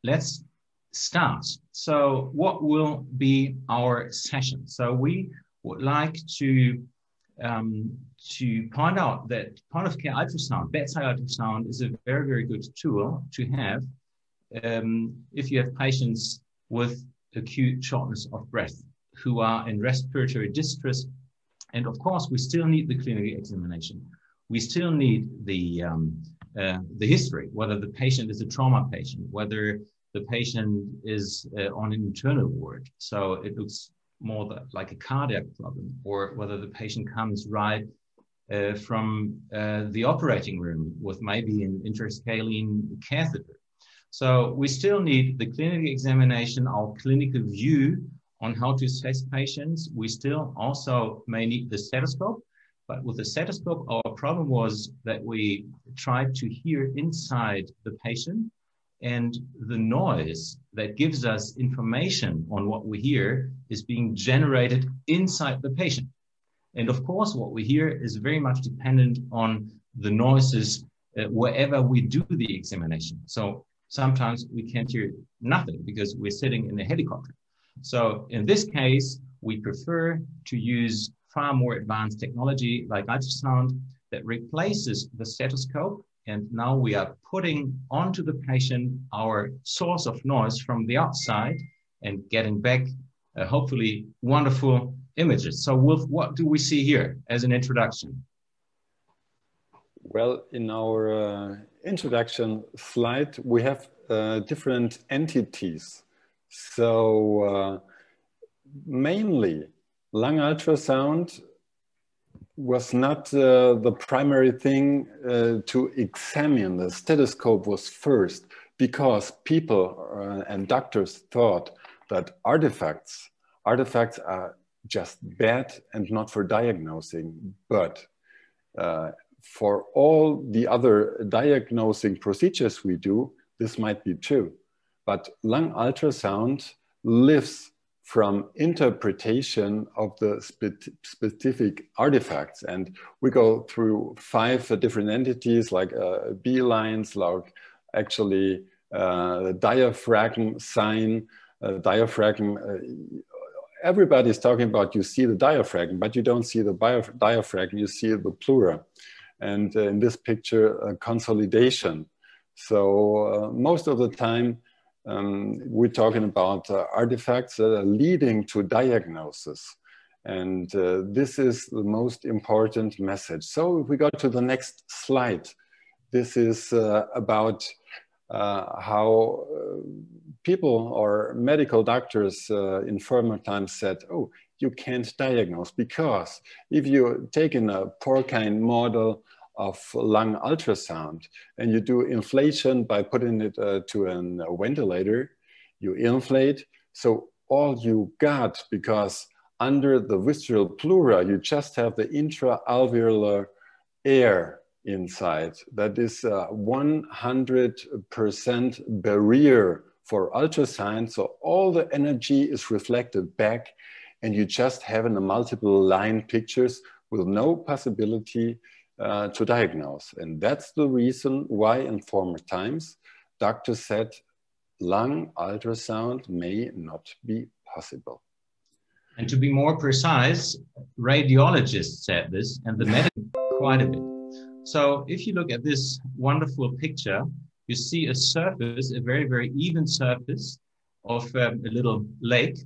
let's start. So what will be our session? So we would like to point out that point of care ultrasound, bedside ultrasound, is a very, very good tool to have if you have patients with acute shortness of breath who are in respiratory distress. And of course, we still need the clinical examination. We still need the history, whether the patient is a trauma patient, whether the patient is on an internal ward, so it looks more like a cardiac problem, or whether the patient comes right from the operating room with maybe an interscalene catheter. So we still need the clinical examination, our clinical view on how to assess patients. We still also may need the stethoscope, but with the stethoscope, our problem was that we tried to hear inside the patient, and the noise that gives us information on what we hear is being generated inside the patient. And of course, what we hear is very much dependent on the noises wherever we do the examination. So sometimes we can't hear nothing because we're sitting in a helicopter. So in this case, we prefer to use far more advanced technology like ultrasound that replaces the stethoscope. And now we are putting onto the patient our source of noise from the outside and getting back hopefully wonderful images. So Wolf, what do we see here as an introduction? Well, in our introduction slide, we have different entities. So mainly lung ultrasound was not the primary thing to examine. The stethoscope was first because people and doctors thought that artifacts are just bad and not for diagnosing, but for all the other diagnosing procedures we do, this might be true. But lung ultrasound lives from interpretation of the specific artifacts. And we go through 5 different entities like B lines, like actually the diaphragm sign, diaphragm. Everybody's talking about you see the diaphragm, but you don't see the diaphragm, you see the pleura. And in this picture, consolidation. So most of the time, we're talking about artifacts that are leading to diagnosis. And this is the most important message. So if we go to the next slide, this is about how people or medical doctors in former times said, oh, you can't diagnose because if you take in a porcine model of lung ultrasound and you do inflation by putting it to a ventilator, you inflate. So all you got, because under the visceral pleura, you just have the intra-alveolar air inside. That is 100% barrier for ultrasound. So all the energy is reflected back and you just have in the multiple line pictures with no possibility to diagnose. And that's the reason why in former times, doctors said lung ultrasound may not be possible. And to be more precise, radiologists said this and the medical quite a bit. So if you look at this wonderful picture, you see a surface, a very, very even surface of a little lake.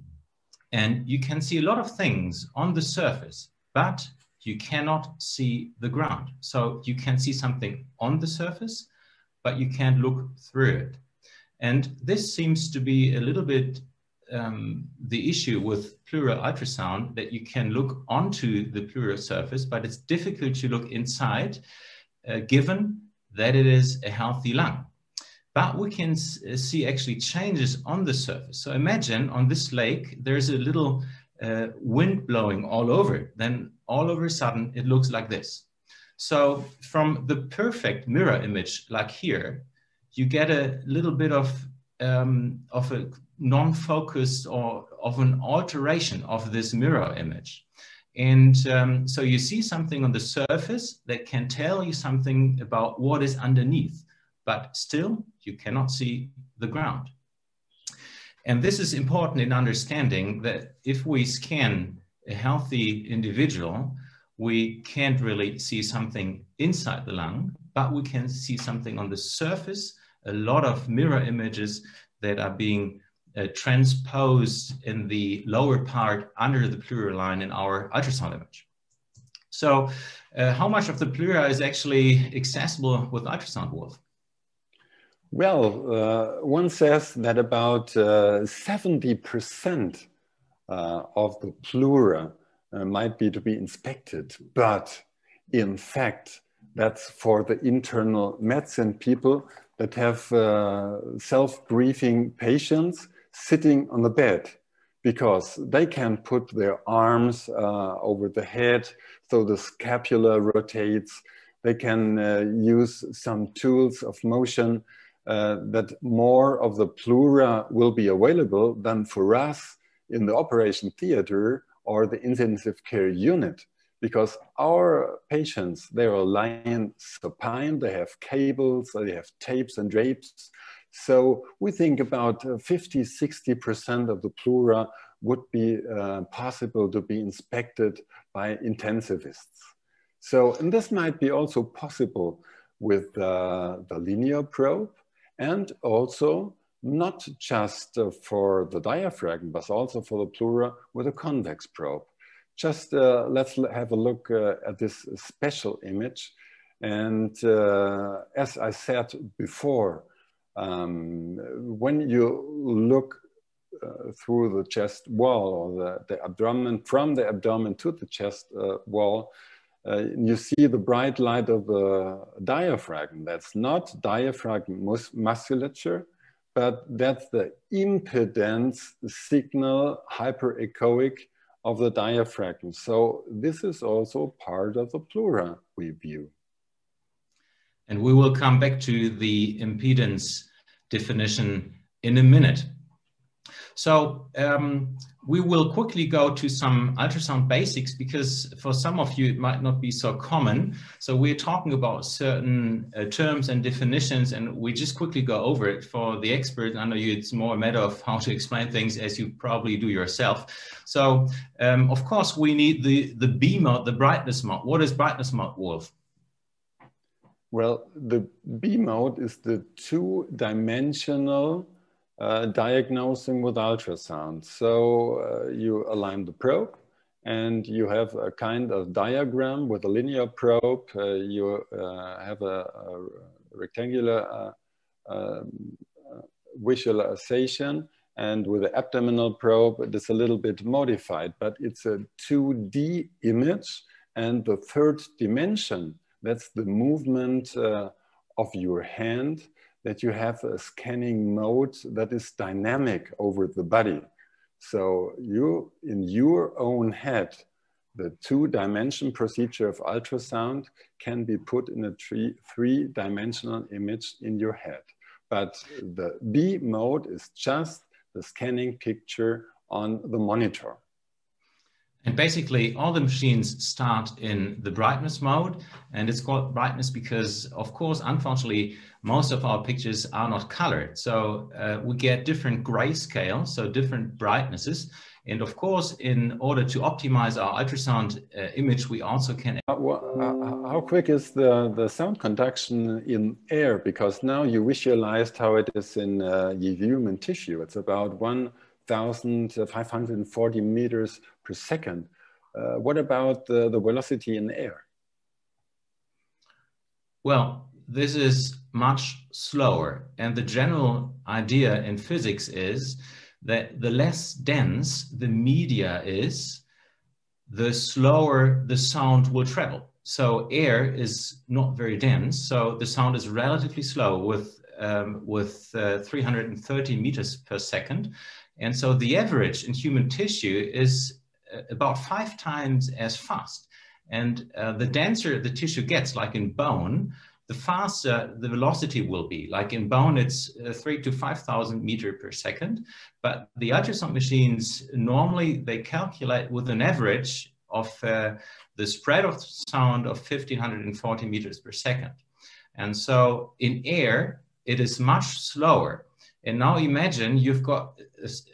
And you can see a lot of things on the surface, but you cannot see the ground. So you can see something on the surface, but you can't look through it. And this seems to be a little bit the issue with pleural ultrasound, that you can look onto the pleural surface, but it's difficult to look inside, given that it is a healthy lung. But we can see actually changes on the surface. So imagine on this lake, there's a little wind blowing all over it. Then all of a sudden, it looks like this. So from the perfect mirror image, like here, you get a little bit of a non-focus or of an alteration of this mirror image. And so you see something on the surface that can tell you something about what is underneath, but still you cannot see the ground. And this is important in understanding that if we scan a healthy individual, we can't really see something inside the lung, but we can see something on the surface, a lot of mirror images that are being transposed in the lower part under the pleural line in our ultrasound image. So how much of the pleura is actually accessible with ultrasound, Wolf? Well, one says that about 70% of the pleura might be to be inspected, but in fact, that's for the internal medicine people that have self-briefing patients sitting on the bed, because they can put their arms over the head so the scapula rotates. They can use some tools of motion that more of the pleura will be available than for us in the operation theater or the intensive care unit, because our patients, they are lying supine, they have cables, they have tapes and drapes. So we think about 50–60% of the pleura would be possible to be inspected by intensivists. So, and this might be also possible with the linear probe, and also not just for the diaphragm, but also for the pleura with a convex probe. Just let's have a look at this special image. And as I said before, when you look through the chest wall, or the abdomen, from the abdomen to the chest wall, you see the bright light of the diaphragm. That's not diaphragm musculature, but that's the impedance signal hyperechoic of the diaphragm. So this is also part of the pleura we view. And we will come back to the impedance definition in a minute. So we will quickly go to some ultrasound basics, because for some of you it might not be so common. So we're talking about certain terms and definitions, and we just quickly go over it. For the experts, I know you, it's more a matter of how to explain things, as you probably do yourself. So of course we need the B mode, the brightness mode. What is brightness mode, Wolf? Well, the B mode is the two-dimensional diagnosing with ultrasound. So you align the probe and you have a kind of diagram with a linear probe. You have a rectangular visualization, and with the abdominal probe, it's a little bit modified, but it's a 2D image. And the third dimension, that's the movement of your hand, that you have a scanning mode that is dynamic over the body. So you, in your own head, the two-dimension procedure of ultrasound can be put in a three-dimensional image in your head. But the B mode is just the scanning picture on the monitor. And basically all the machines start in the brightness mode, and it's called brightness because, of course, unfortunately, most of our pictures are not colored. So we get different grayscale, so different brightnesses. And of course, in order to optimize our ultrasound image, we also can... How quick is the sound conduction in air? Because now you visualized how it is in human tissue. It's about 1,540 meters per second. What about the velocity in air? Well, this is much slower. And the general idea in physics is that the less dense the media is, the slower the sound will travel. So air is not very dense, so the sound is relatively slow with 330 meters per second. And so the average in human tissue is about 5 times as fast. And the denser the tissue gets, like in bone, the faster the velocity will be. Like in bone, it's 3,000 to 5,000 meters per second. But the ultrasound machines, normally they calculate with an average of the spread of sound of 1,540 meters per second. And so in air, it is much slower. And now imagine you've got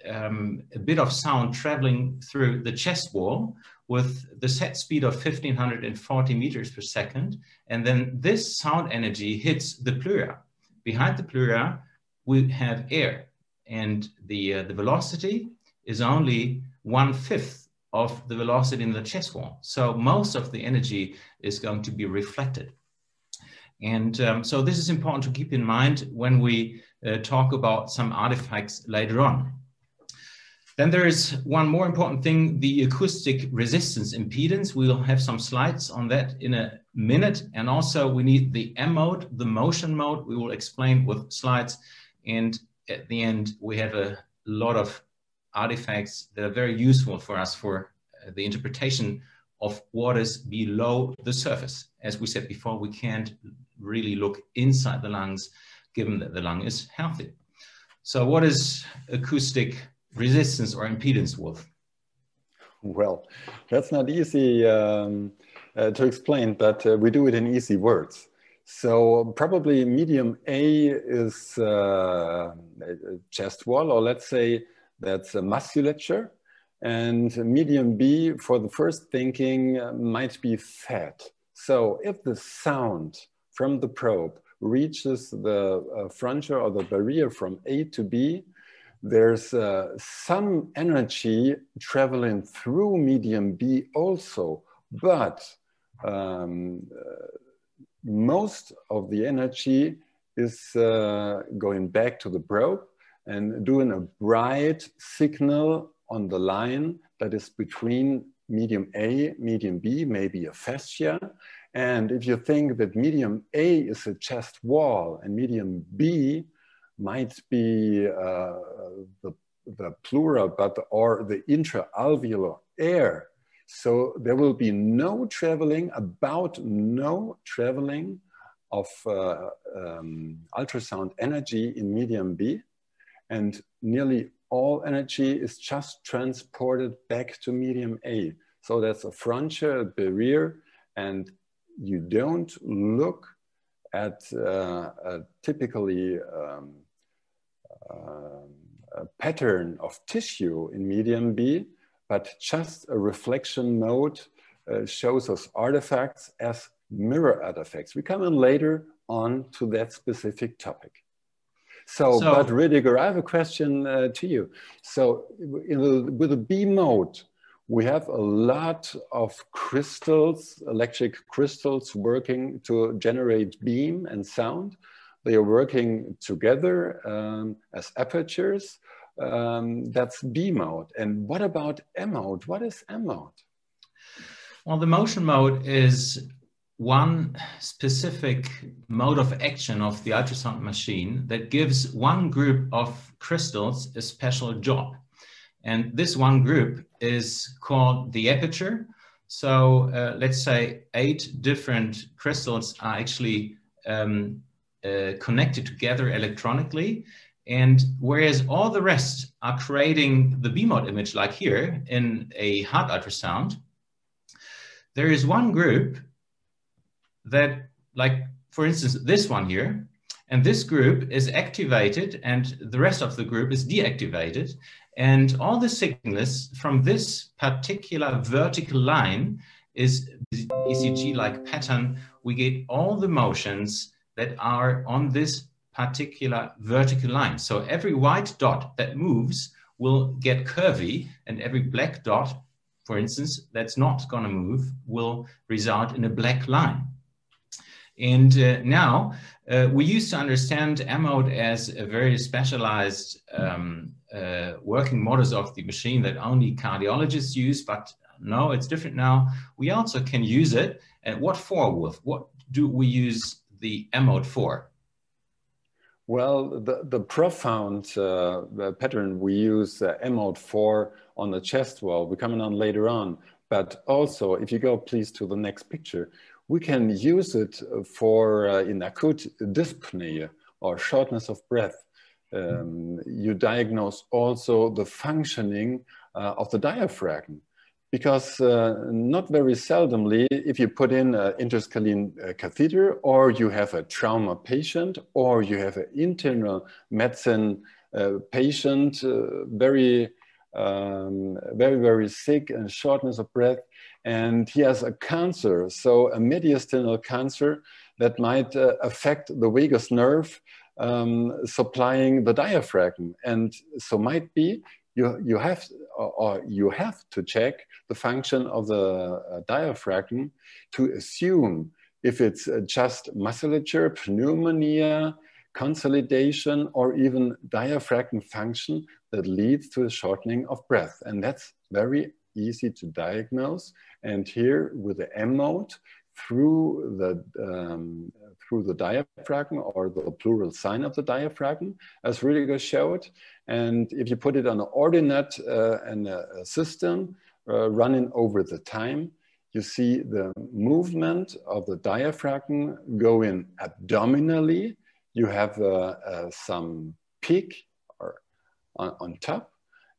a bit of sound traveling through the chest wall with the set speed of 1540 meters per second. And then this sound energy hits the pleura. Behind the pleura, we have air. And the velocity is only 1/5 of the velocity in the chest wall. So most of the energy is going to be reflected. And so this is important to keep in mind when we talk about some artifacts later on. Then there is one more important thing, the acoustic resistance impedance. We will have some slides on that in a minute. And also we need the M mode, the motion mode. We will explain with slides. And at the end, we have a lot of artifacts that are very useful for us for the interpretation of what is below the surface. As we said before, we can't really look inside the lungs, given that the lung is healthy. So what is acoustic resistance or impedance, Wolf? Well, that's not easy to explain, but we do it in easy words. So probably medium A is chest wall, or let's say that's a musculature. And medium B, for the first thinking, might be fat. So if the sound from the probe reaches the frontier or the barrier from A to B, there's some energy traveling through medium B also, but most of the energy is going back to the probe and doing a bright signal on the line that is between medium A, medium B, maybe a fascia. And if you think that medium A is a chest wall and medium B might be the pleura, or the intra-alveolar air. So there will be no traveling of ultrasound energy in medium B, and nearly all energy is just transported back to medium A. So that's a frontier, a barrier, and you don't look at typically a pattern of tissue in medium B, but just a reflection mode shows us artifacts as mirror artifacts. We come in later on to that specific topic. So but Rüdiger, I have a question to you. So with the B mode, we have a lot of crystals, electric crystals working to generate beam and sound. They are working together as apertures. That's B mode. And what about M mode? What is M mode? Well, the motion mode is one specific mode of action of the ultrasound machine that gives one group of crystals a special job. And this one group is called the aperture. So let's say 8 different crystals are actually connected together electronically. And whereas all the rest are creating the B mode image, like here in a heart ultrasound, there is one group that, like, for instance, this one here, and this group is activated and the rest of the group is deactivated. And all the signals from this particular vertical line is ECG-like pattern. We get all the motions that are on this particular vertical line. So every white dot that moves will get curvy, and every black dot, for instance, that's not going to move will result in a black line. And now we used to understand M mode as a very specialized working models of the machine that only cardiologists use, but no, it's different now. We also can use it. And what for, Wolf? What do we use the M mode for? Well, the profound pattern we use M mode for on the chest wall, we're coming on later on. But also, if you go please to the next picture, we can use it for in acute dyspnea or shortness of breath. You diagnose also the functioning of the diaphragm, because not very seldomly, if you put in an interscalene catheter, or you have a trauma patient, or you have an internal medicine patient, very, very sick and shortness of breath, and he has a cancer, so a mediastinal cancer that might affect the vagus nerve supplying the diaphragm. And so might be you have to check the function of the diaphragm to assume if it's just musculature, pneumonia, consolidation, or even diaphragm function that leads to a shortening of breath. And that's very easy to diagnose. And here with the M mode, through the diaphragm, or the plural sign of the diaphragm, as Rüdiger showed. And if you put it on an ordinate and a system running over the time, you see the movement of the diaphragm going abdominally. You have some peak or on top.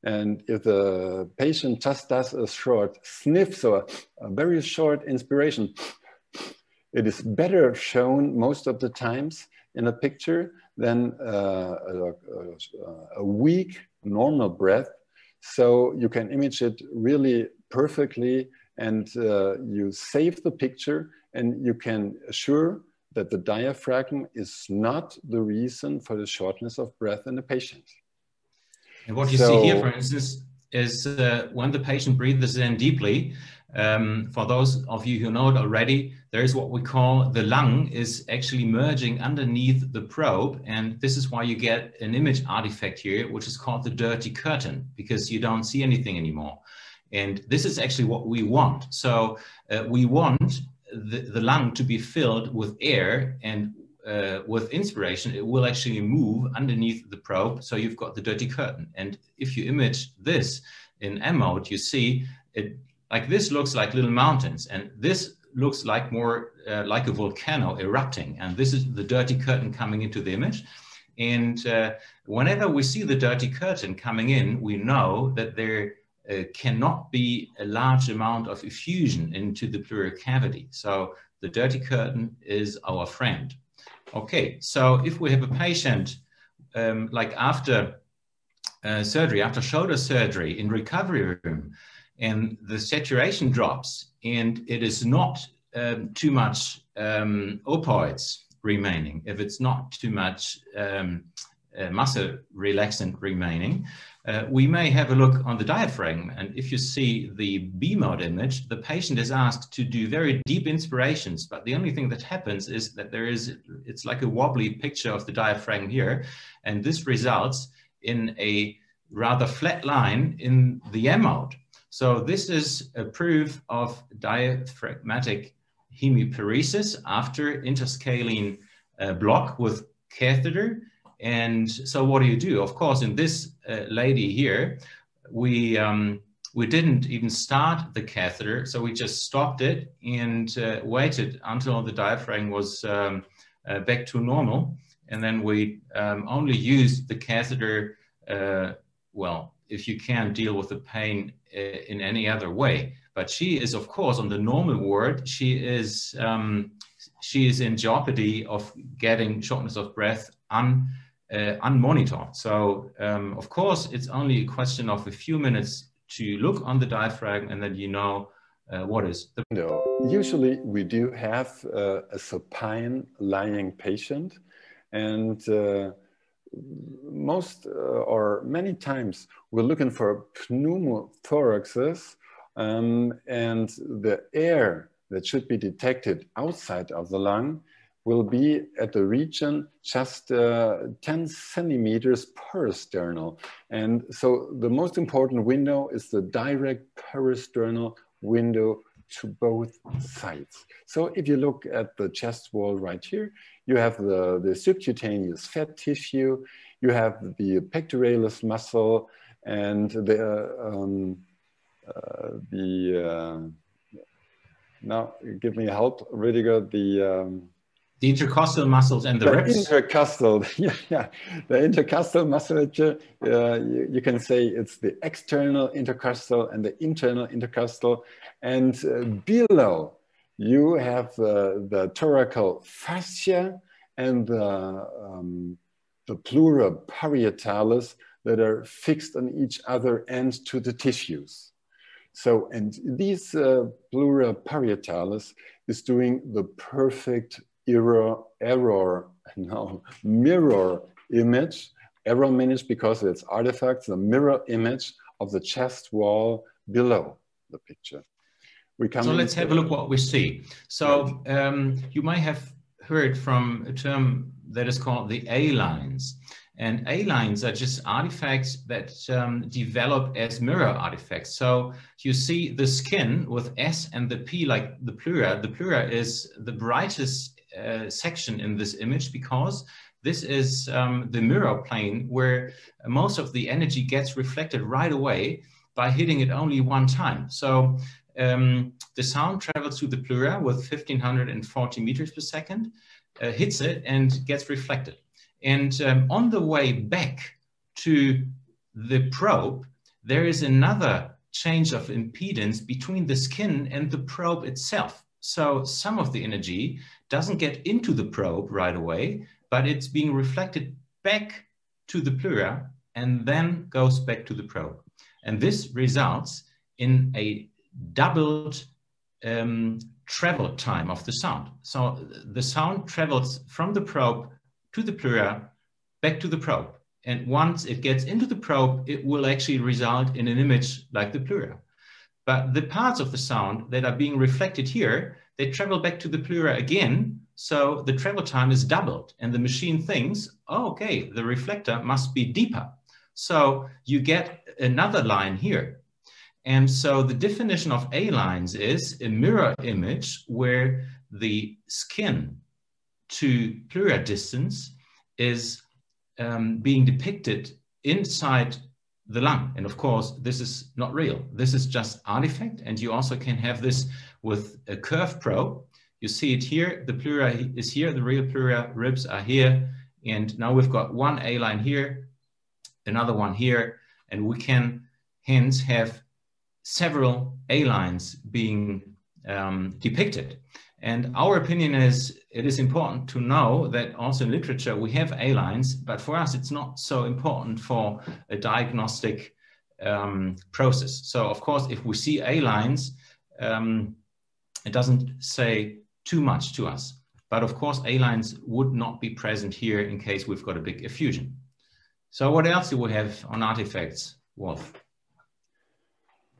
And if the patient just does a short sniff, so a very short inspiration, it is better shown most of the times in a picture than a weak normal breath. So you can image it really perfectly, and you save the picture, and you can assure that the diaphragm is not the reason for the shortness of breath in the patient. And what you see here, for instance, is when the patient breathes in deeply, for those of you who know it already, there is what we call the lung is actually merging underneath the probe. And this is why you get an image artifact here, which is called the dirty curtain, because you don't see anything anymore. And this is actually what we want. So we want the lung to be filled with air, and with inspiration, it will actually move underneath the probe. So you've got the dirty curtain. And if you image this in M mode, you see it like this looks like little mountains, and this looks like more like a volcano erupting. And this is the dirty curtain coming into the image. And whenever we see the dirty curtain coming in, we know that there cannot be a large amount of effusion into the pleural cavity. So the dirty curtain is our friend. Okay, so if we have a patient like after surgery, after shoulder surgery in recovery room, and the saturation drops, and it is not too much opioids remaining, if it's not too much muscle relaxant remaining, we may have a look on the diaphragm. And if you see the B mode image, the patient is asked to do very deep inspirations, but the only thing that happens is that it's like a wobbly picture of the diaphragm here, and this results in a rather flat line in the M mode. So this is a proof of diaphragmatic hemiparesis after interscalene block with catheter. And so what do? Of course, in this lady here, we didn't even start the catheter, so we just stopped it and waited until the diaphragm was back to normal. And then we only used the catheter, well, if you can't deal with the pain in any other way. But she is, of course, on the normal ward, she is in jeopardy of getting shortness of breath unmonitored. So, of course, it's only a question of a few minutes to look on the diaphragm, and then you know what is the... No, usually we do have a supine lying patient, and most or many times we're looking for pneumothoraxes, and the air that should be detected outside of the lung will be at the region just 10 centimeters peristernal. And so the most important window is the direct peristernal window to both sides. So if you look at the chest wall right here, you have the subcutaneous fat tissue, you have the pectoralis muscle, and now give me help, Rüdiger, the intercostal muscles and the ribs. Intercostal, yeah. The intercostal musculature, you can say it's the external intercostal and the internal intercostal. And below, you have the thoracal fascia and the the pleura parietalis that are fixed on each other end to the tissues. So, and these pleura parietalis is doing the perfect mirror image. Error image because it's artifacts, the mirror image of the chest wall below the picture. So let's have a look what we see. So you might have heard from a term that is called the A-lines. And A-lines are just artifacts that develop as mirror artifacts. So you see the skin with S and the P like the pleura. The pleura is the brightest section in this image because this is the mirror plane where most of the energy gets reflected right away by hitting it only one time. So the sound travels through the pleura with 1540 meters per second, hits it and gets reflected. And on the way back to the probe, there is another change of impedance between the skin and the probe itself. So some of the energy doesn't get into the probe right away, but it's being reflected back to the pleura and then goes back to the probe. And this results in a doubled travel time of the sound. So the sound travels from the probe to the pleura, back to the probe. And once it gets into the probe, it will actually result in an image like the pleura. But the parts of the sound that are being reflected here, they travel back to the pleura again. So the travel time is doubled and the machine thinks, oh, okay, the reflector must be deeper. So you get another line here. And so the definition of A-lines is a mirror image where the skin to pleura distance is being depicted inside the lung. And of course, this is not real. This is just artifact. And you also can have this with a curved probe. You see it here. The pleura is here. The real pleura ribs are here. And now we've got one A-line here, another one here. And we can hence have several A-lines being depicted. And our opinion is it is important to know that also in literature we have A-lines, but for us it's not so important for a diagnostic process. So of course, if we see A-lines, it doesn't say too much to us. But of course, A-lines would not be present here in case we've got a big effusion. So what else do we have on artifacts, Wolf?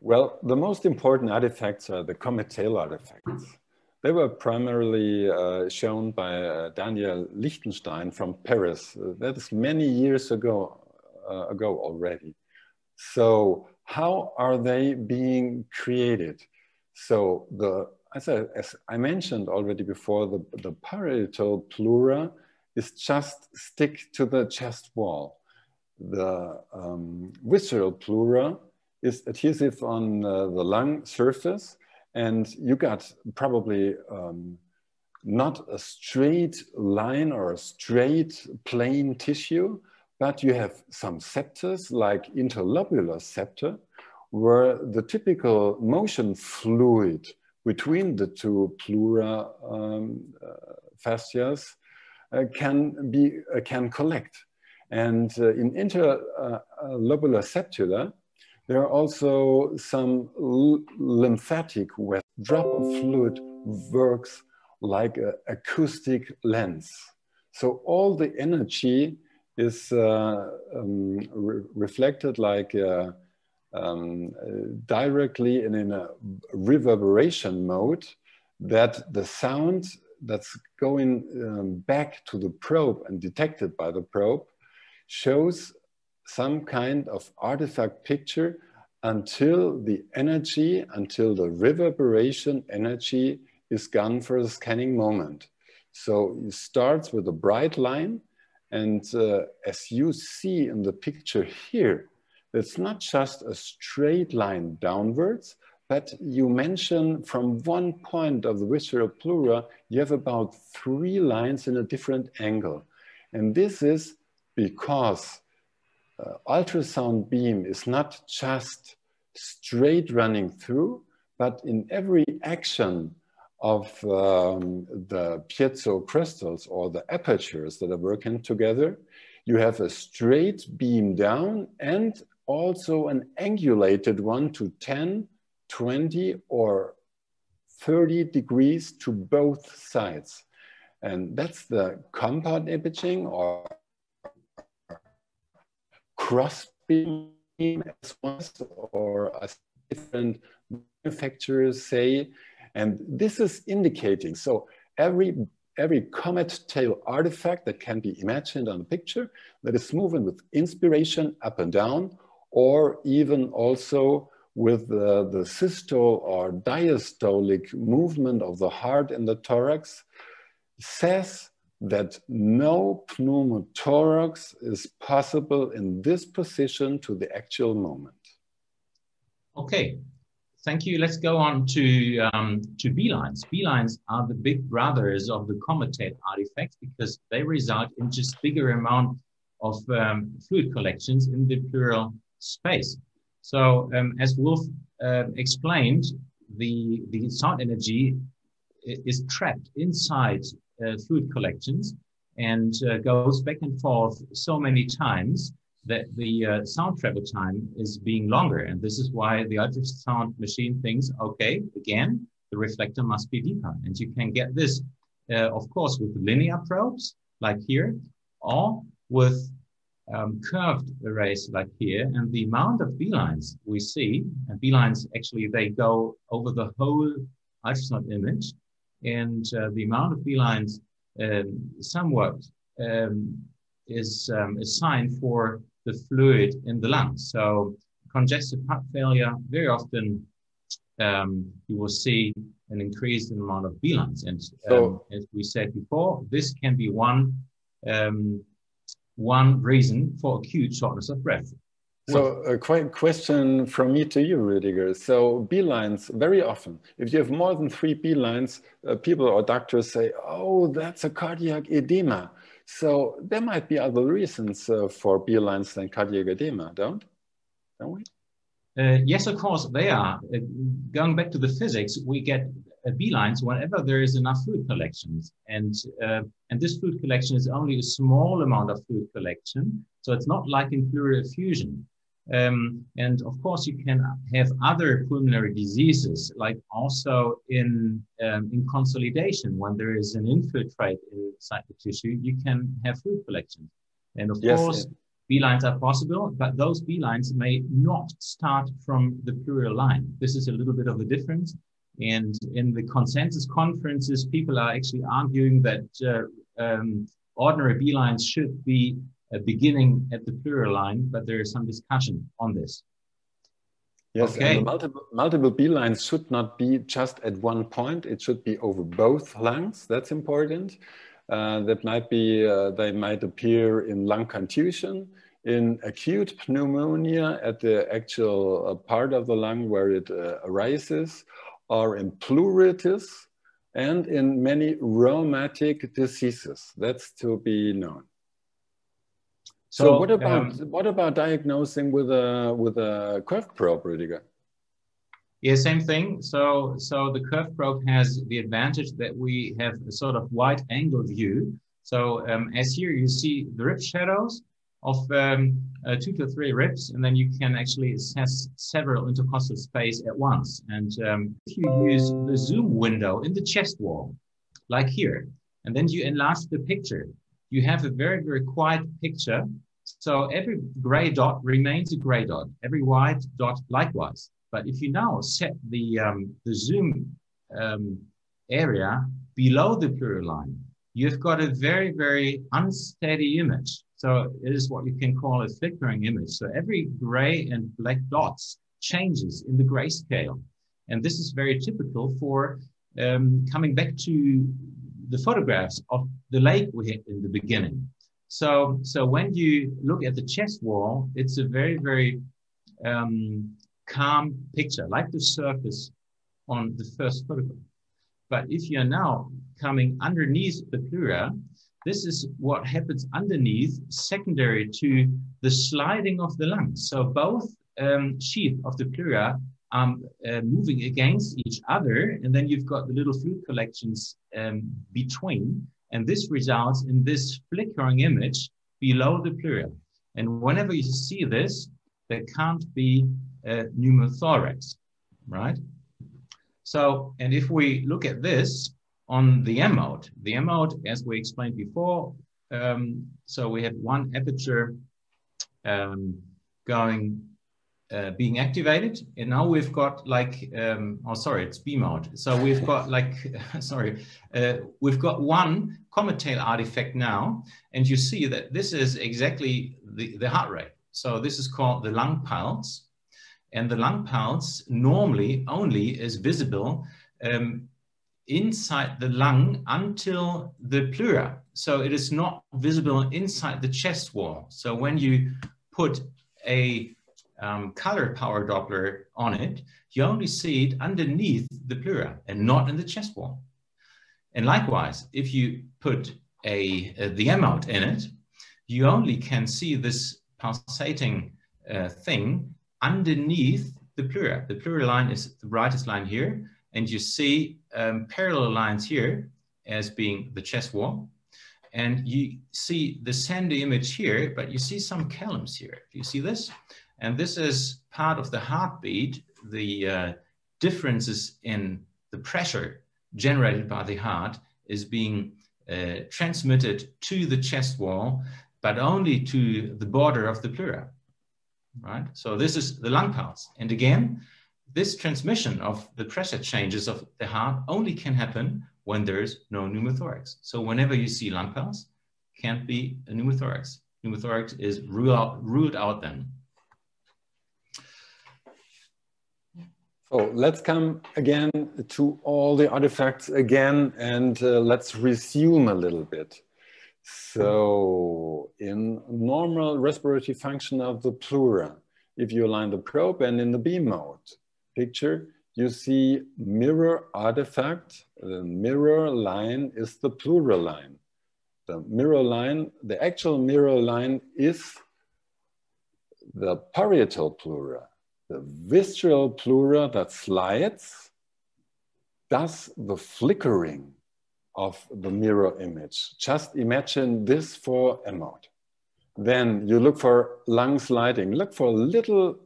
Well, the most important artifacts are the comet-tail artifacts. They were primarily shown by Daniel Lichtenstein from Paris. That is many years ago already. So how are they being created? So as I mentioned already before, the parietal pleura is just stick to the chest wall. The visceral pleura is adhesive on the lung surface, and you got probably not a straight line or a straight plane tissue, but you have some septors like interlobular septa, where the typical motion fluid between the two pleura fascias can collect. And in interlobular septa, there are also some lymphatic where drop of fluid works like an acoustic lens. So all the energy is reflected like directly and in a reverberation mode, that the sound that's going back to the probe and detected by the probe shows some kind of artifact picture until the reverberation energy is gone for the scanning moment. So it starts with a bright line, and as you see in the picture here, it's not just a straight line downwards, but you mention from one point of the visceral pleura, you have about 3 lines in a different angle. And this is because ultrasound beam is not just straight running through, but in every action of the piezo crystals or the apertures that are working together, You have a straight beam down and also an angulated one to 10, 20, or 30 degrees to both sides. And that's the compound imaging or cross beam, as was, or as different manufacturers say. And this is indicating, so every comet tail artifact that can be imagined on the picture that is moving with inspiration up and down, or even also with the systole or diastolic movement of the heart in the thorax, says that no pneumothorax is possible in this position to the actual moment. Okay, thank you. Let's go on to B-lines. B-lines are the big brothers of the comet tail artifacts because they result in just bigger amount of fluid collections in the pleural space. So as Wolf explained, the sound energy is trapped inside fluid collections and goes back and forth so many times that the sound travel time is being longer. And this is why the ultrasound machine thinks, okay, again, the reflector must be deeper. And you can get this, of course, with linear probes like here, or with curved arrays like here. And the amount of B-lines we see, and B-lines actually, they go over the whole ultrasound image. And the amount of B-lines somewhat is a sign for the fluid in the lungs. So congestive heart failure, very often you will see an increased amount of B-lines. And as we said before, this can be one reason for acute shortness of breath. So a question from me to you, Rüdiger. So B-lines, very often, if you have more than 3 B-lines, people or doctors say, oh, that's a cardiac edema. So there might be other reasons for B-lines than cardiac edema, don't we? Yes, of course, they are. Going back to the physics, we get B-lines whenever there is enough fluid collections. And this fluid collection is only a small amount of fluid collection. So it's not like in pleural effusion. And of course, you can have other pulmonary diseases, like also in consolidation, when there is an infiltrate inside the tissue, you can have fluid collection. And of course, B-lines are possible, but those B-lines may not start from the pleural line. This is a little bit of a difference. And in the consensus conferences, people are actually arguing that ordinary B-lines should be beginning at the pleural line, but there is some discussion on this. Yes, okay. And the multiple B-lines should not be just at one point. It should be over both lungs. That's important. That might be, they might appear in lung contusion, in acute pneumonia at the actual part of the lung where it arises, or in pleuritis, and in many rheumatic diseases. That's to be known. So what about diagnosing with a curved probe, Rüdiger? Yeah, same thing. So the curved probe has the advantage that we have a sort of wide angle view. So as here you see the rib shadows of 2 to 3 ribs, and then you can actually assess several intercostal space at once. And if you use the zoom window in the chest wall, like here, and then you enlarge the picture, you have a very, very quiet picture. So every gray dot remains a gray dot, every white dot likewise. But if you now set the zoom area below the pleural line, you've got a very, very unsteady image. So it is what you can call a flickering image. So every gray and black dots changes in the grayscale. And this is very typical for coming back to the photographs of the lake we had in the beginning. So when you look at the chest wall, it's a very, very calm picture, like the surface on the first photograph. But if you're now coming underneath the pleura, this is what happens underneath, secondary to the sliding of the lungs. So both sheath of the pleura are moving against each other, and then you've got the little fluid collections between, and this results in this flickering image below the pleura. And whenever you see this, there can't be pneumothorax, right? So, and if we look at this on the M mode, as we explained before, so we have one aperture being activated, and now we've got like, it's B mode. So we've got like, we've got one comet tail artifact now, and you see that this is exactly the heart rate. So this is called the lung pulse, and the lung pulse normally only is visible inside the lung until the pleura. So it is not visible inside the chest wall. So when you put a color power Doppler on it, you only see it underneath the pleura and not in the chest wall. And likewise, if you put the M mode in it, you only can see this pulsating thing underneath the pleura. The pleura line is the brightest line here, and you see parallel lines here as being the chest wall. And you see the sandy image here, but you see some columns here. Do you see this? And this is part of the heartbeat, the differences in the pressure generated by the heart is being transmitted to the chest wall, but only to the border of the pleura, right? So this is the lung pulse. And again, this transmission of the pressure changes of the heart only can happen when there's no pneumothorax. So whenever you see lung pulse, can't be a pneumothorax. Pneumothorax is ruled out then. So let's come again to all the artifacts again, and let's resume a little bit. So in normal respiratory function of the pleura, if you align the probe and in the B mode picture, you see mirror artifact. The mirror line is the pleural line. The mirror line, the actual mirror line is the parietal pleura. The visceral pleura that slides does the flickering of the mirror image. Just imagine this for a mode. Then you look for lung sliding. Look for little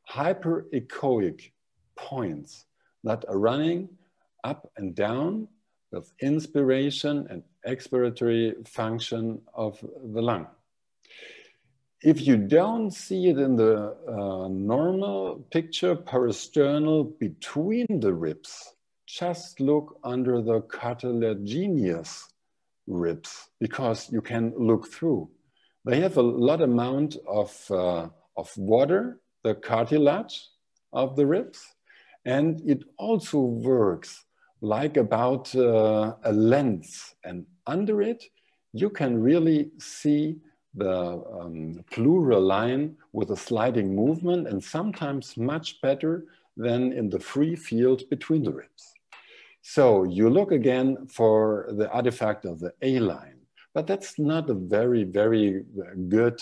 hyperechoic points that are running up and down with inspiration and expiratory function of the lung. If you don't see it in the normal picture, parasternal between the ribs, just look under the cartilaginous ribs, because you can look through. They have a lot amount of water, the cartilage of the ribs, and it also works like about a lens, and under it you can really see the pleural line with a sliding movement, and sometimes much better than in the free field between the ribs. So you look again for the artifact of the A line, but that's not a very, very good,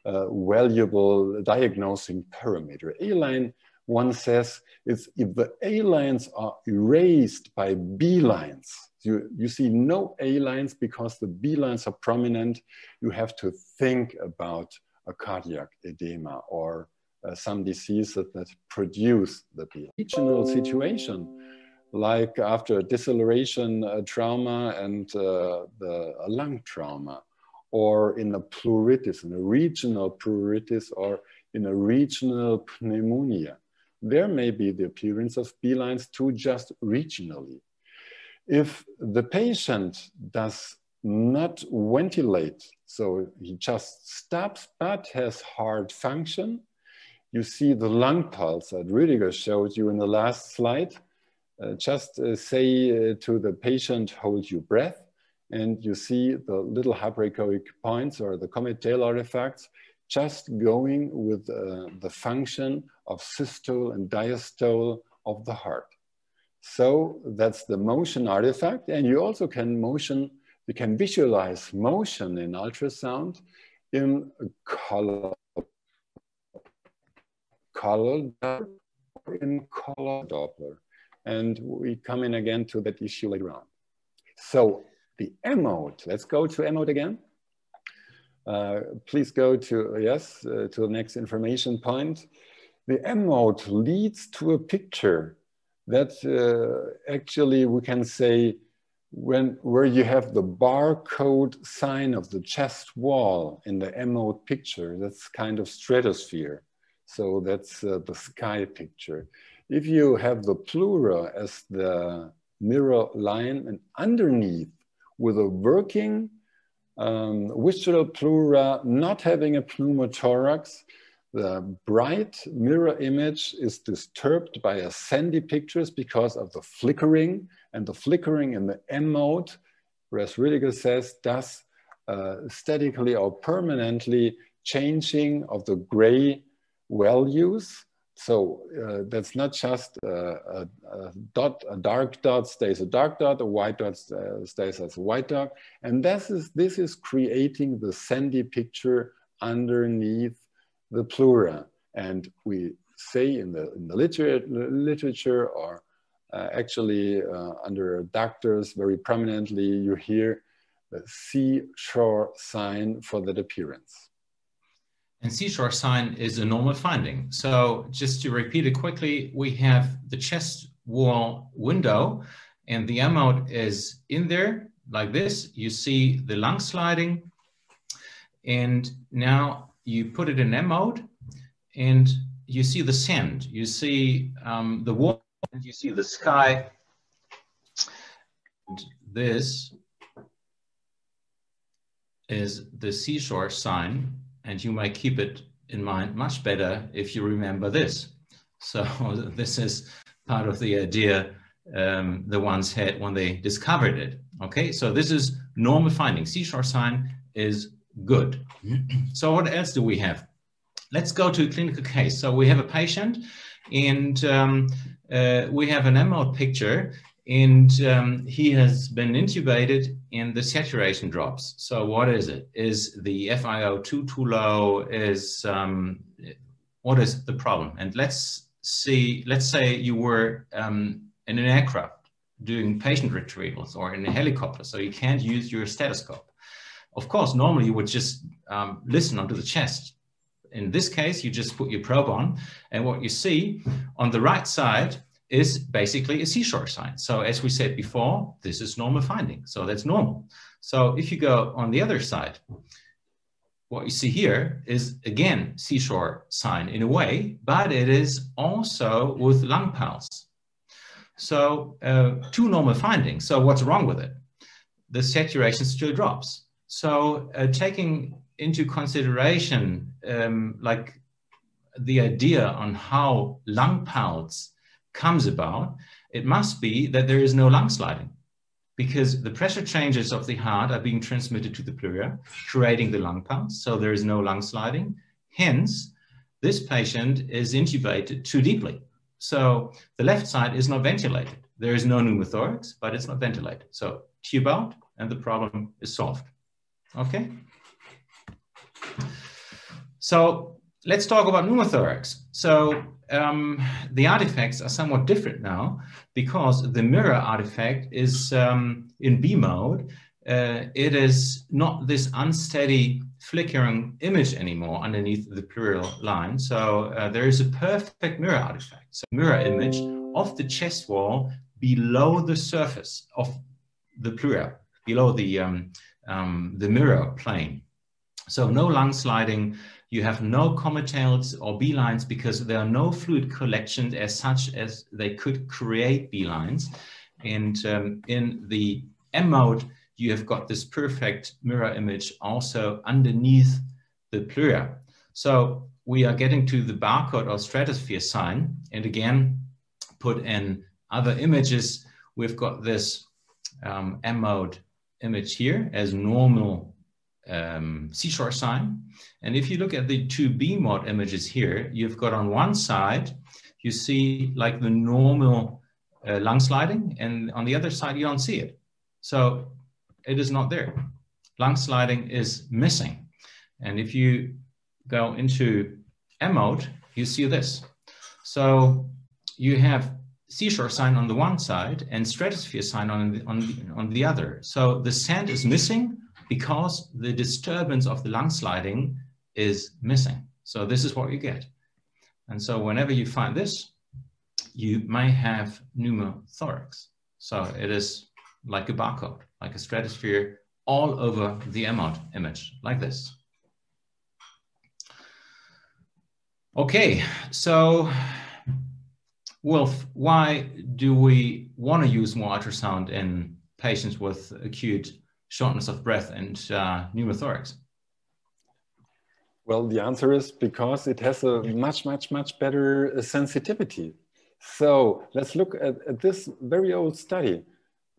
valuable diagnosing parameter. A line, one says, is if the A lines are erased by B lines, you see no A lines because the B lines are prominent, you have to think about a cardiac edema or some diseases that produce the B. Regional situation, like after a deceleration trauma and a lung trauma, or in a pleuritis, in a regional pleuritis, or in a regional pneumonia. There may be the appearance of B lines too, just regionally. If the patient does not ventilate, so he just stops but has heart function, you see the lung pulse that Rüdiger showed you in the last slide. Just say to the patient, hold your breath, and you see the little hyperechoic points or the comet tail artifacts just going with the function of systole and diastole of the heart. So that's the motion artifact, and you also can you can visualize motion in ultrasound in color Doppler or in color Doppler. And we come in again to that issue later on. So the M mode, let's go to M mode again. Please go to, yes, to the next information point. The M mode leads to a picture that actually we can say where you have the barcode sign of the chest wall in the M mode picture. That's kind of stratosphere. So that's the sky picture. If you have the pleura as the mirror line and underneath with a working visceral pleura not having a pneumothorax, the bright mirror image is disturbed by a sandy pictures because of the flickering, and the flickering in the M mode, whereas Rüdiger says, does statically or permanently changing of the gray values. So that's not just a dot, a dark dot stays a dark dot, a white dot stays as a white dot. And this is creating the sandy picture underneath the pleura. And we say in the literature or actually under doctors very prominently, you hear the seashore sign for that appearance. And seashore sign is a normal finding. So just to repeat it quickly, we have the chest wall window and the M mode is in there like this. You see the lung sliding, and now you put it in M mode and you see the sand, you see the wall, and you see the sky. And this is the seashore sign. And you might keep it in mind much better if you remember this. So this is part of the idea the ones had when they discovered it. Okay, so this is normal finding. Seashore sign is good. So what else do we have? Let's go to a clinical case. So we have a patient and we have an M mode picture, and he has been intubated and the saturation drops. So what is it? Is the FiO2 too low? Is what is the problem? And let's say you were in an aircraft doing patient retrievals or in a helicopter, so you can't use your stethoscope. Of course, normally you would just listen onto the chest. In this case, you just put your probe on, and what you see on the right side is basically a seashore sign. So as we said before, this is normal finding. So that's normal. So if you go on the other side, what you see here is again seashore sign in a way, but it is also with lung pulse. So two normal findings. So what's wrong with it? The saturation still drops. So taking into consideration like the idea on how lung pulse comes about, it must be that there is no lung sliding, because the pressure changes of the heart are being transmitted to the pleura, creating the lung pulse. So there is no lung sliding. Hence, this patient is intubated too deeply. So the left side is not ventilated. There is no pneumothorax, but it's not ventilated. So tube out and the problem is solved. Okay. So let's talk about pneumothorax. So the artifacts are somewhat different now because the mirror artifact is in B mode. It is not this unsteady flickering image anymore underneath the pleural line. So there is a perfect mirror artifact. So mirror image of the chest wall below the surface of the pleura, below the mirror plane. So no lung sliding. You have no cometals or B lines because there are no fluid collections as such as they could create B lines. And in the M mode, you have got this perfect mirror image also underneath the pleura. So we are getting to the barcode or stratosphere sign. And again, put in other images, we've got this M mode image here as normal seashore sign. And if you look at the two B mode images here, you've got on one side, you see like the normal lung sliding, and on the other side, you don't see it. So it is not there. Lung sliding is missing. And if you go into M mode, you see this. So you have seashore sign on the one side and stratosphere sign on the other. So the sand is missing because the disturbance of the lung sliding is missing. So this is what you get. And so whenever you find this, you may have pneumothorax. So it is like a barcode, like a stratosphere all over the image, like this. Okay, so Wolf, why do we want to use more ultrasound in patients with acute shortness of breath and pneumothorax? Well, the answer is because it has a much better sensitivity. So let's look at this very old study.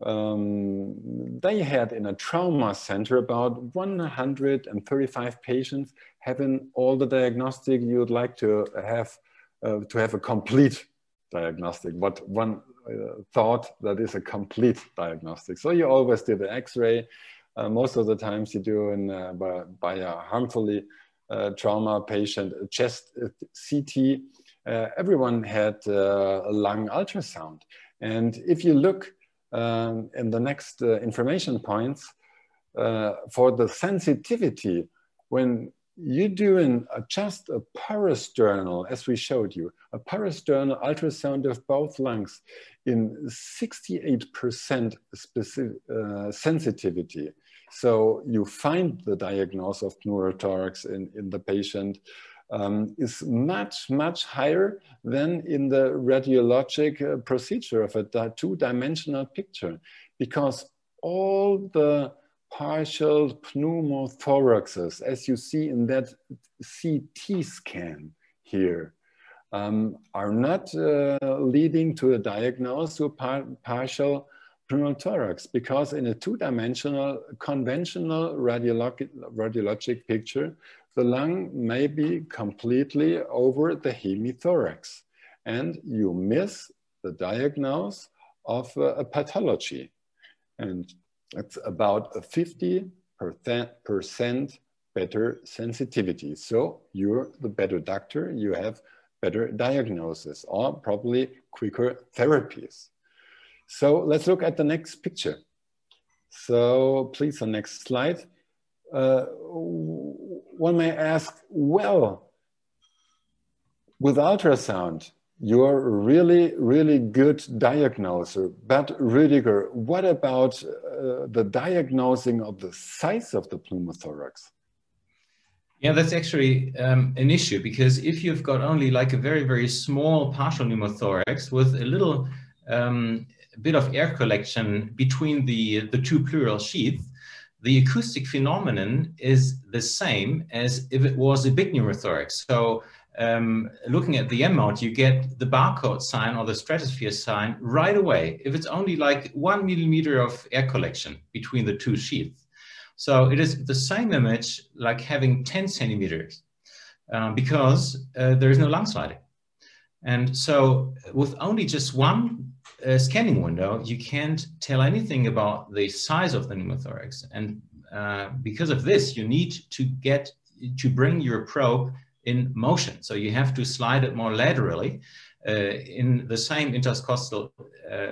They had in a trauma center about 135 patients having all the diagnostic you would like to have a complete diagnostic. What one thought that is a complete diagnostic. So you always do the X-ray. Most of the times you do by a harmfully trauma patient chest CT. Everyone had a lung ultrasound. And if you look in the next information points for the sensitivity, when you're doing just a parasternal, as we showed you, a parasternal ultrasound of both lungs in 68% sensitivity. So you find the diagnosis of pneumothorax in the patient is much higher than in the radiologic procedure of a two-dimensional picture, because all the partial pneumothoraxes, as you see in that CT scan here, are not leading to a diagnosis of partial pneumothorax, because in a two-dimensional conventional radiologic picture, the lung may be completely over the hemithorax, and you miss the diagnosis of a pathology. And it's about a 50% better sensitivity. So you're the better doctor, you have better diagnosis, or probably quicker therapies. So let's look at the next picture. So please, the next slide. One may ask, well, with ultrasound, you're really good diagnoser, but Rüdiger, what about the diagnosing of the size of the pneumothorax? Yeah, that's actually an issue, because if you've got only like a very small partial pneumothorax with a little bit of air collection between the two pleural sheaths, the acoustic phenomenon is the same as if it was a big pneumothorax. So looking at the M-mount, you get the barcode sign or the stratosphere sign right away if it's only like 1 millimeter of air collection between the two sheaths. So it is the same image like having 10 centimeters because there is no lung sliding. And so with only just one scanning window, you can't tell anything about the size of the pneumothorax. And because of this, you need to bring your probe in motion. So you have to slide it more laterally in the same intercostal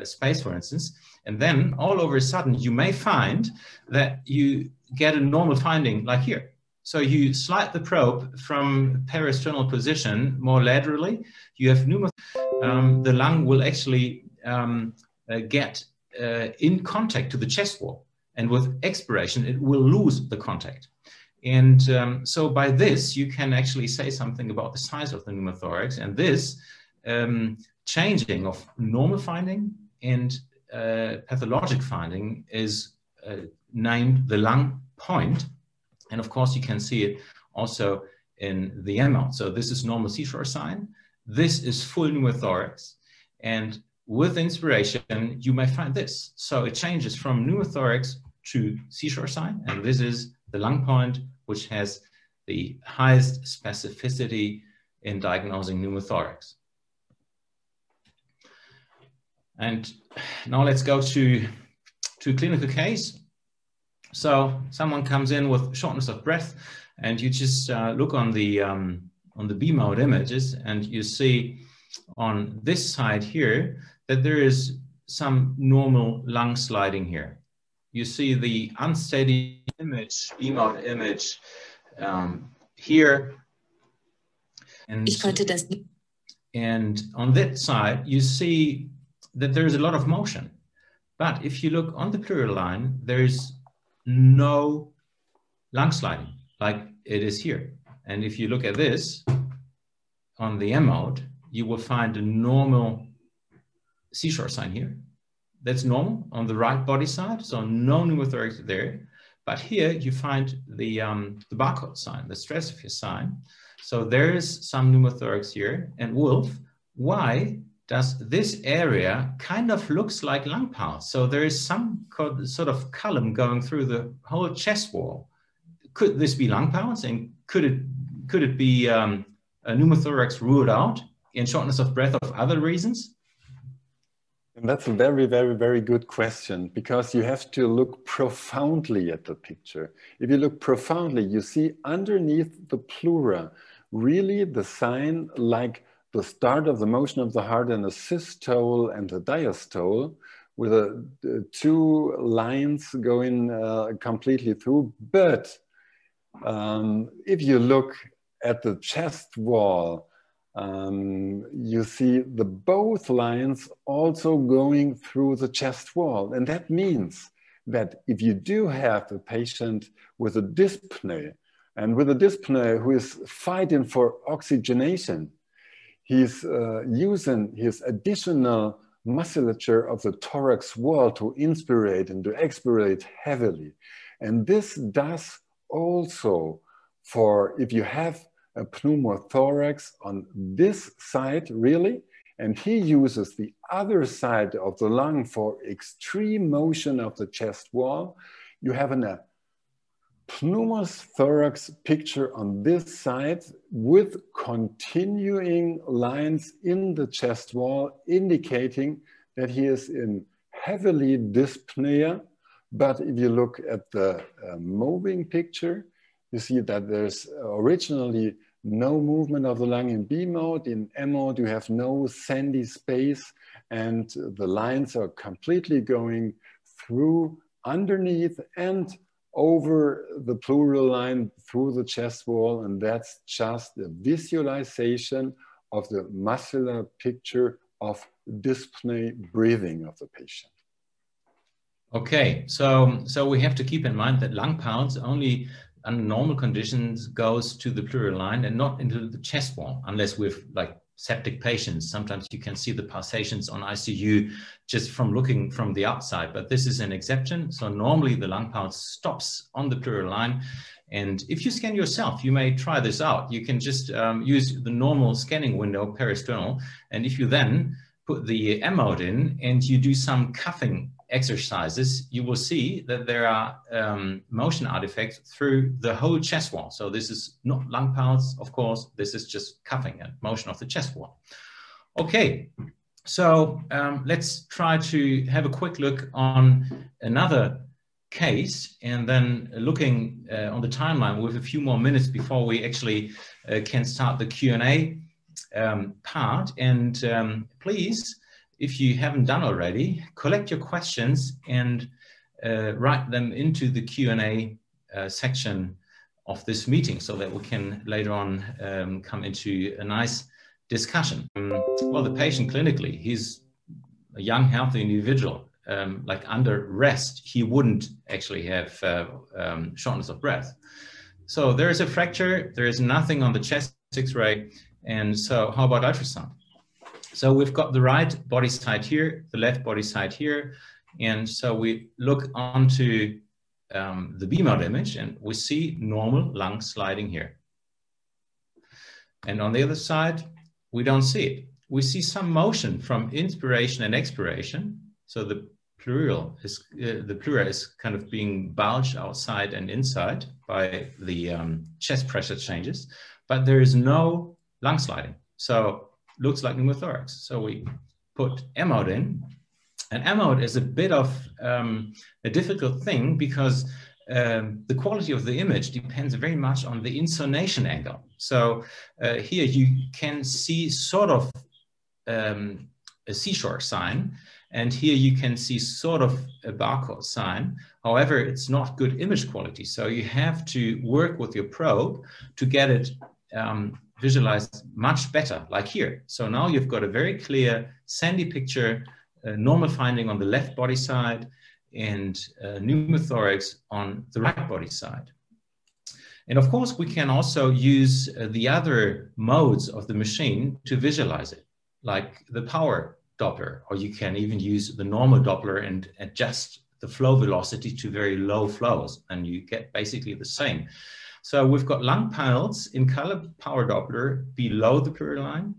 space, for instance. And then all over a sudden, you may find that you get a normal finding like here. So you slide the probe from parasternal position more laterally. You have pneumothorax. The lung will actually get in contact to the chest wall. And with expiration, it will lose the contact. And so by this, you can actually say something about the size of the pneumothorax. And this changing of normal finding and pathologic finding is named the lung point. And of course, you can see it also in the M-mount. So this is normal seashore sign. This is full pneumothorax. And with inspiration, you may find this. So it changes from pneumothorax to seashore sign. And this is the lung point, which has the highest specificity in diagnosing pneumothorax. And now let's go to clinical case. So someone comes in with shortness of breath, and you just look on the B mode images, and you see on this side here that there is some normal lung sliding here. you see the unsteady image, beam-out image here. And on that side, you see that there's a lot of motion. But if you look on the pleural line, there's no lung sliding like it is here. And if you look at this on the M mode, you will find a normal seashore sign here. That's normal on the right body side, so no pneumothorax there. But here you find the barcode sign, the stratosphere sign. So there is some pneumothorax here. And Wolf, why does this area kind of looks like lung pulse? So there is some sort of column going through the whole chest wall. Could this be lung pulse? And could it be a pneumothorax ruled out in shortness of breath of other reasons? And that's a very, very, very good question, because you have to look profoundly at the picture. If you look profoundly, you see underneath the pleura, really the sign like the start of the motion of the heart in a systole and a diastole, with two lines going completely through. But if you look at the chest wall, you see both lines also going through the chest wall. And that means that if you do have a patient with a dyspnea, and with a dyspnea who is fighting for oxygenation, he's using his additional musculature of the thorax wall to inspirate and to expirate heavily. And this does also for if you have a pneumothorax on this side, really, and he uses the other side of the lung for extreme motion of the chest wall, you have a pneumothorax picture on this side with continuing lines in the chest wall, indicating that he is in heavily dyspnea. But if you look at the moving picture, you see that there's originally no movement of the lung in B mode. In M mode, you have no sandy space, and the lines are completely going through underneath and over the pleural line through the chest wall. And that's just a visualization of the muscular picture of dyspnea breathing of the patient. Okay, so we have to keep in mind that lung pulse only under normal conditions goes to the pleural line and not into the chest wall, unless with like septic patients. Sometimes you can see the pulsations on ICU just from looking from the outside, but this is an exception. So normally the lung pulse stops on the pleural line. And if you scan yourself, you may try this out. You can just use the normal scanning window, peristernal. And if you then put the M mode in and you do some cuffing exercises, you will see that there are motion artifacts through the whole chest wall. So this is not lung pulse, of course, this is just cuffing and motion of the chest wall. Okay, so let's try to have a quick look on another case, and then looking on the timeline with a few more minutes before we actually can start the Q&A part. And please, if you haven't done already, collect your questions and write them into the Q&A section of this meeting so that we can later on come into a nice discussion. Well, the patient clinically, he's a young, healthy individual. Like under rest, he wouldn't actually have shortness of breath. So there is a fracture, there is nothing on the chest X-ray. And so how about ultrasound? So we've got the right body side here, the left body side here. And so we look onto the B mode image and we see normal lung sliding here. And on the other side, we don't see it. We see some motion from inspiration and expiration. So the pleura is kind of being bulged outside and inside by the chest pressure changes, but there is no lung sliding. So looks like pneumothorax. So we put M mode in, and M mode is a bit of a difficult thing because the quality of the image depends very much on the insonation angle. So here you can see sort of a seashore sign, and here you can see sort of a barcode sign. However, it's not good image quality. So you have to work with your probe to get it visualized much better, like here. So now you've got a very clear sandy picture, normal finding on the left body side, and pneumothorax on the right body side. And of course, we can also use the other modes of the machine to visualize it, like the power Doppler, or you can even use the normal Doppler and adjust the flow velocity to very low flows, and you get basically the same. So we've got lung panels in color power Doppler below the pleural line.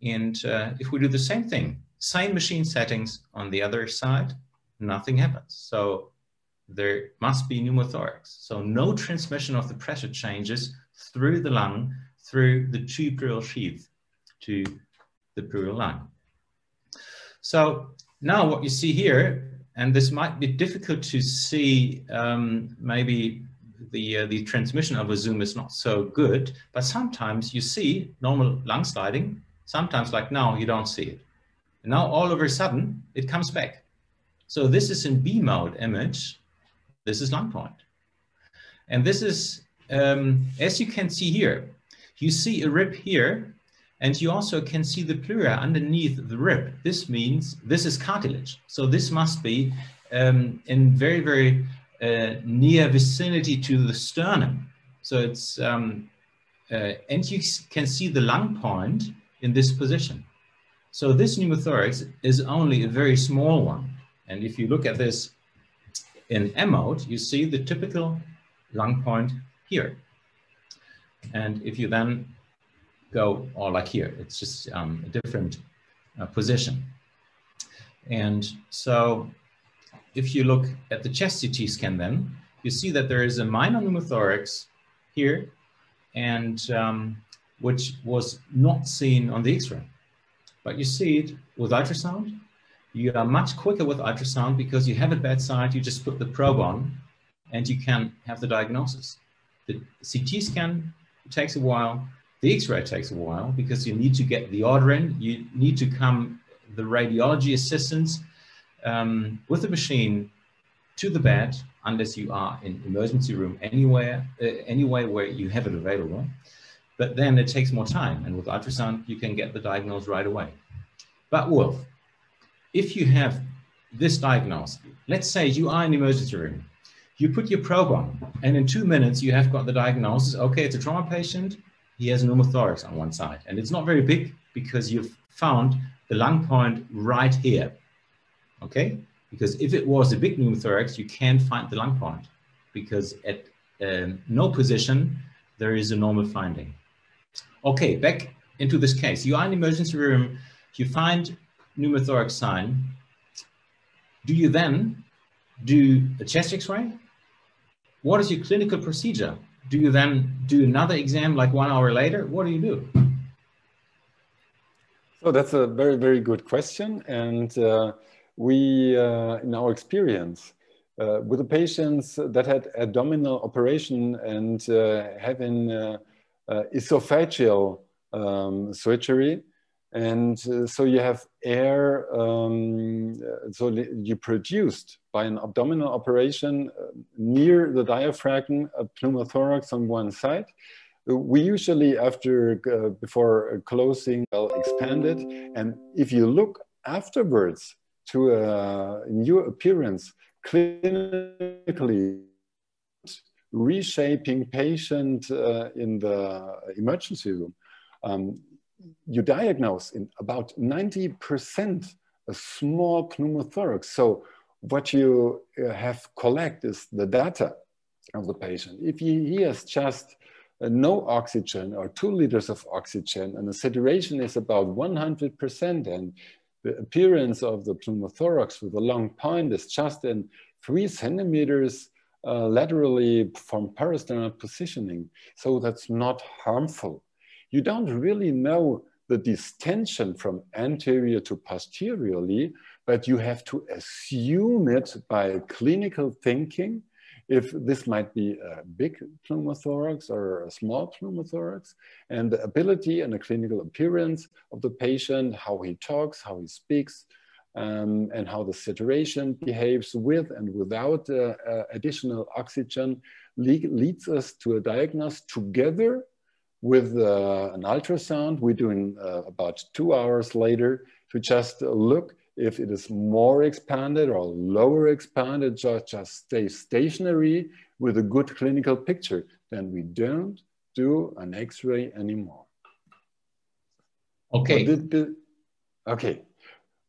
And if we do the same thing, same machine settings on the other side, nothing happens. So there must be pneumothorax. So no transmission of the pressure changes through the lung, through the two pleural sheath to the pleural line. So now what you see here, and this might be difficult to see, maybe the transmission of a Zoom is not so good, but sometimes you see normal lung sliding. Sometimes, like now, you don't see it. And now all of a sudden, it comes back. So this is in B mode image. This is lung point. And this is, as you can see here, you see a rib here, and you also can see the pleura underneath the rib. This means this is cartilage. So this must be in very, very near vicinity to the sternum. So it's, and you can see the lung point in this position. So this pneumothorax is only a very small one. And if you look at this in M mode, you see the typical lung point here. And if you then go, or like here, it's just a different position. And so if you look at the chest CT scan then, you see that there is a minor pneumothorax here, and which was not seen on the X-ray. But you see it with ultrasound. You are much quicker with ultrasound because you have it bedside, you just put the probe on and you can have the diagnosis. The CT scan takes a while, the X-ray takes a while because you need to get the order in, you need to come, the radiology assistants with the machine to the bed, unless you are in emergency room anywhere, anyway where you have it available. But then it takes more time, and with ultrasound, you can get the diagnosis right away. But Wolf, if you have this diagnosis, let's say you are in the emergency room, you put your probe on, and in 2 minutes you have got the diagnosis, okay, it's a trauma patient, he has a pneumothorax on one side, and it's not very big because you've found the lung point right here, okay? Because if it was a big pneumothorax, you can't find the lung point because at no position, there is a normal finding. Okay, back into this case. You are in the emergency room, you find pneumothorax sign. Do you then do a chest X-ray? What is your clinical procedure? Do you then do another exam like 1 hour later? What do you do? So that's a very, very good question. And we, in our experience, with the patients that had abdominal operation and having esophageal surgery, and so you have air, so you produced by an abdominal operation near the diaphragm a pneumothorax on one side. We usually, before closing, expand it. And if you look afterwards to a new appearance, clinically reshaping patient in the emergency room, you diagnose in about 90% a small pneumothorax. So what you have collect is the data of the patient. If he has just no oxygen or 2 liters of oxygen and the saturation is about 100% and the appearance of the pneumothorax with a long point is just in 3 centimeters laterally from parasternal positioning. So that's not harmful. You don't really know the distension from anterior to posteriorly, but you have to assume it by clinical thinking if this might be a big pneumothorax or a small pneumothorax, and the ability and the clinical appearance of the patient, how he talks, how he speaks, and how the saturation behaves with and without additional oxygen leads us to a diagnosis together with an ultrasound. We're doing about 2 hours later to just look if it is more expanded or lower expanded, just stay stationary with a good clinical picture. Then we don't do an X-ray anymore. Okay. Okay.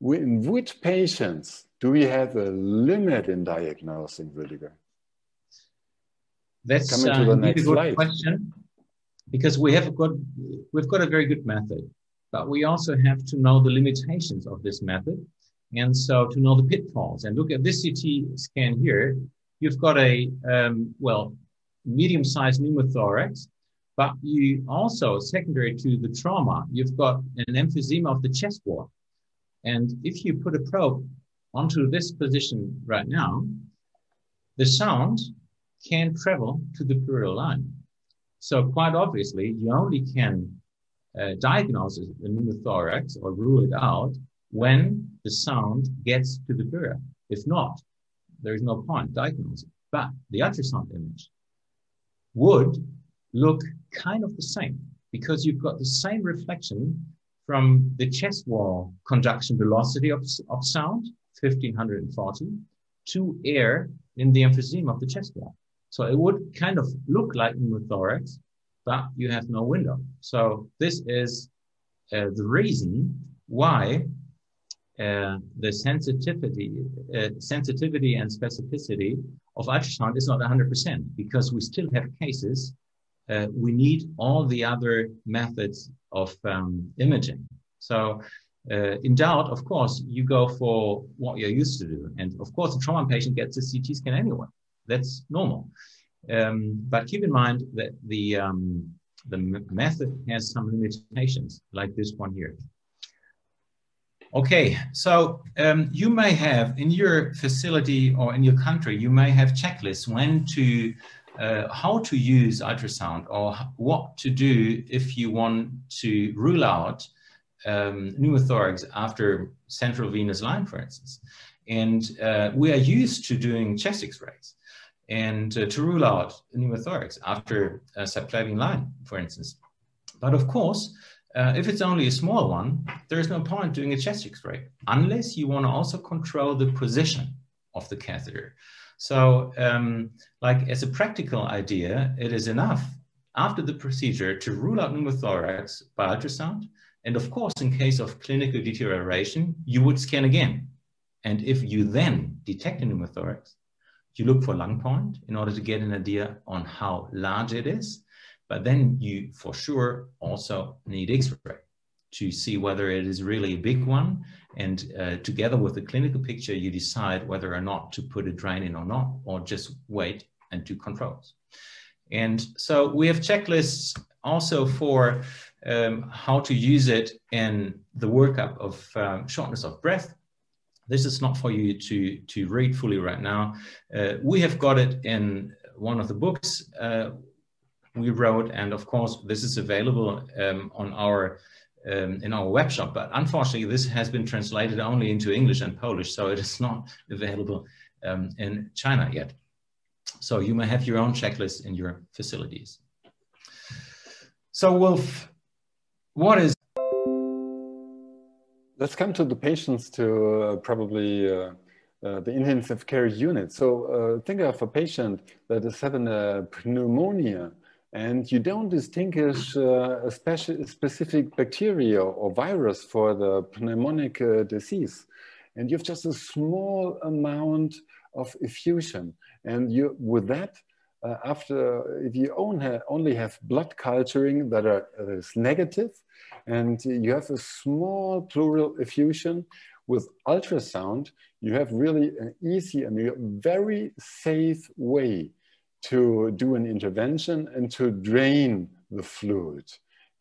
In which patients do we have a limit in diagnosing, Rüdiger? That's coming to the next a good slide. question, because we've got a very good method, but we also have to know the limitations of this method, and so to know the pitfalls. And look at this CT scan here. You've got a medium-sized pneumothorax, but you also, secondary to the trauma, you've got an emphysema of the chest wall. And if you put a probe onto this position right now, the sound can travel to the pleural line. So quite obviously, you only can diagnose a pneumothorax or rule it out when the sound gets to the pleura. If not, there is no point diagnosing. But the ultrasound image would look kind of the same, because you've got the same reflection from the chest wall conduction velocity of sound, 1540, to air in the emphysema of the chest wall. So it would kind of look like pneumothorax, but you have no window. So this is the reason why the sensitivity and specificity of ultrasound is not 100%, because we still have cases we need all the other methods of imaging. So in doubt, of course, you go for what you're used to do. And of course, a trauma patient gets a CT scan anyway. That's normal. But keep in mind that the method has some limitations, like this one here. Okay, so you may have in your facility or in your country, you may have checklists when to how to use ultrasound, or what to do if you want to rule out pneumothorax after central venous line, for instance. And we are used to doing chest X-rays and to rule out pneumothorax after a subclavian line, for instance. But of course, if it's only a small one, there is no point doing a chest X-ray unless you want to also control the position of the catheter. So like as a practical idea, it is enough after the procedure to rule out pneumothorax by ultrasound. And of course, in case of clinical deterioration, you would scan again. And if you then detect a pneumothorax, you look for lung point in order to get an idea on how large it is. But then you for sure also need X-ray to see whether it is really a big one. And together with the clinical picture, you decide whether or not to put a drain in or not, or just wait and do controls. And so we have checklists also for how to use it in the workup of shortness of breath. This is not for you to read fully right now. We have got it in one of the books we wrote, and of course, this is available on our in our web shop, but unfortunately this has been translated only into English and Polish, so it is not available in China yet. So you may have your own checklist in your facilities. So Wolf, what is... Let's come to the patients, to probably the intensive care unit. So think of a patient that is having a pneumonia, and you don't distinguish a specific bacteria or virus for the pneumonic disease. And you have just a small amount of effusion. And you, with that, if you only have blood culturing that is negative, and you have a small pleural effusion, with ultrasound, you have really an easy and a very safe way to do an intervention and to drain the fluid.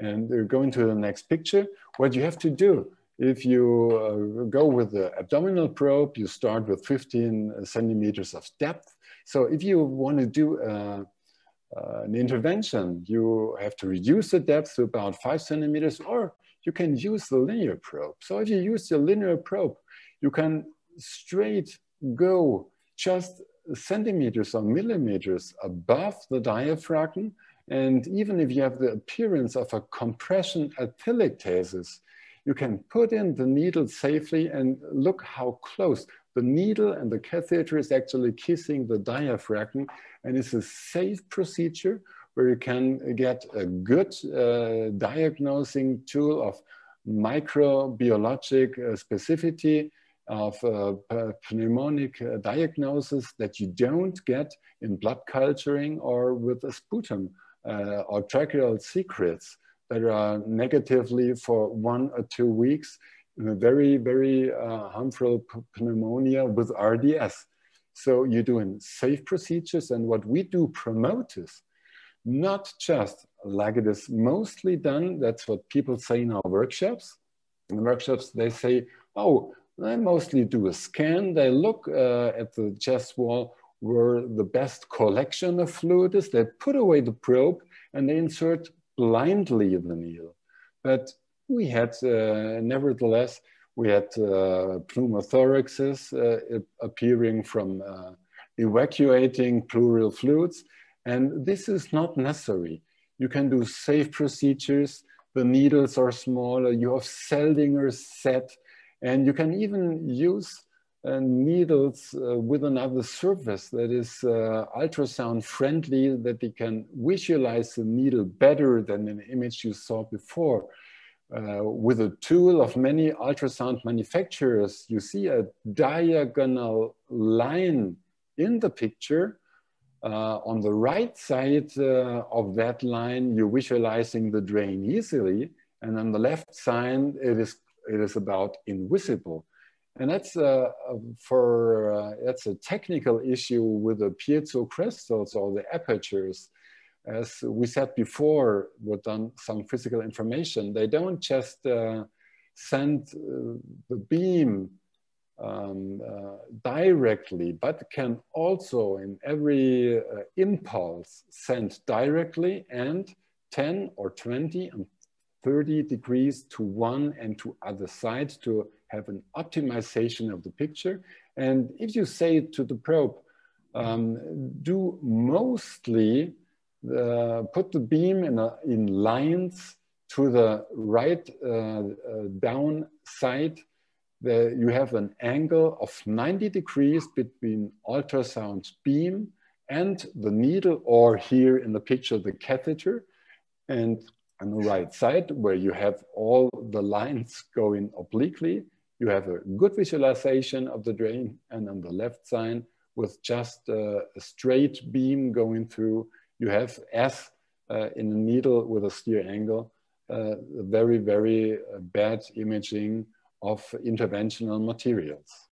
And going to the next picture, what you have to do, if you go with the abdominal probe, you start with 15 centimeters of depth. So if you want to do an intervention, you have to reduce the depth to about 5 centimeters, or you can use the linear probe. So if you use the linear probe, You can straight go just centimeters or millimeters above the diaphragm. And even if you have the appearance of a compression atelectasis, you can put in the needle safely and look how close the needle and the catheter is actually kissing the diaphragm. And it's a safe procedure where you can get a good diagnosing tool of microbiologic specificity, of pneumonic diagnosis that you don't get in blood culturing or with a sputum or tracheal secrets that are negatively for 1 or 2 weeks, very, very harmful pneumonia with RDS. So you're doing safe procedures, and what we do promote is not just like it is mostly done, that's what people say in our workshops. In the workshops, they say, oh, I mostly do a scan. They look at the chest wall where the best collection of fluid is. They put away the probe and they insert blindly the needle. But we had, nevertheless, we had pneumothoraxes appearing from evacuating pleural fluids. And this is not necessary. You can do safe procedures. The needles are smaller. You have Seldingers set. And you can even use needles with another surface that is ultrasound friendly, that you can visualize the needle better than an image you saw before. With a tool of many ultrasound manufacturers, you see a diagonal line in the picture. On the right side of that line, you're visualizing the drain easily. And on the left side, it is about invisible. And that's that's a technical issue with the piezo crystals or the apertures. As we said before, we've done some physical information. They don't just send the beam directly, but can also in every impulse send directly and 10 or 20 and 30 degrees to one and to other side to have an optimization of the picture. And if you say to the probe, do mostly put the beam in lines to the right down side, you have an angle of 90 degrees between ultrasound beam and the needle, or here in the picture, the catheter. And on the right side, where you have all the lines going obliquely, you have a good visualization of the drain. And on the left side, with just a straight beam going through, you have, as in a needle with a steer angle, very, very bad imaging of interventional materials.